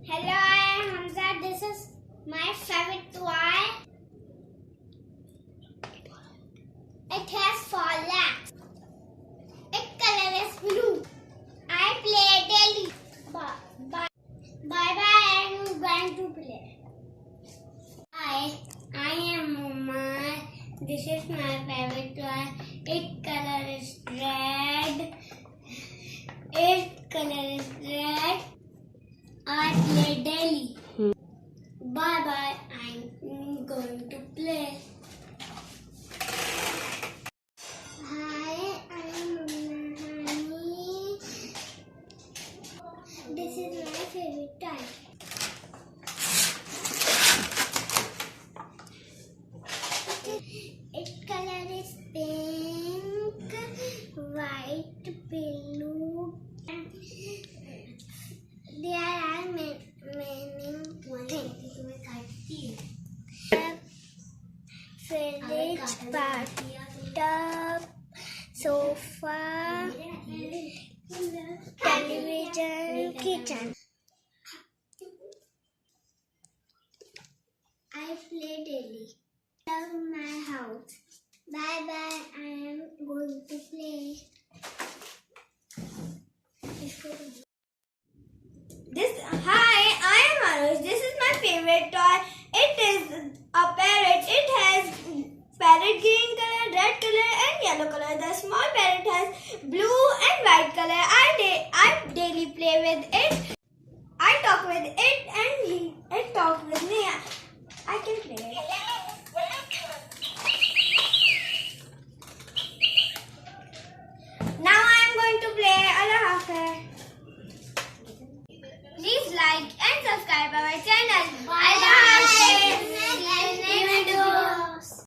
Hello, I am Hamza. This is my favorite toy. It has 4 legs. Its color is blue. I play daily. Bye bye. I'm going to play. I am Umar. This is my favorite toy. Its color is red. I play daily. Bye bye. I'm going to play. Hi, I'm Nahani. This is my favorite toy. Its color is pink, white, blue. There are many things. Fridge, bathtub, sofa, television, kitchen. I play daily. Love my house. Bye bye. I am going to play. Hi, I am Anush. This is my favorite toy. It is a parrot. It has parrot green color, red color and yellow color. The small parrot has blue and white color. I daily play with it. I talk with it and it talks with me. I can play it. Now I am going to play Allah Hafiz. Please like and subscribe our channel. Bye.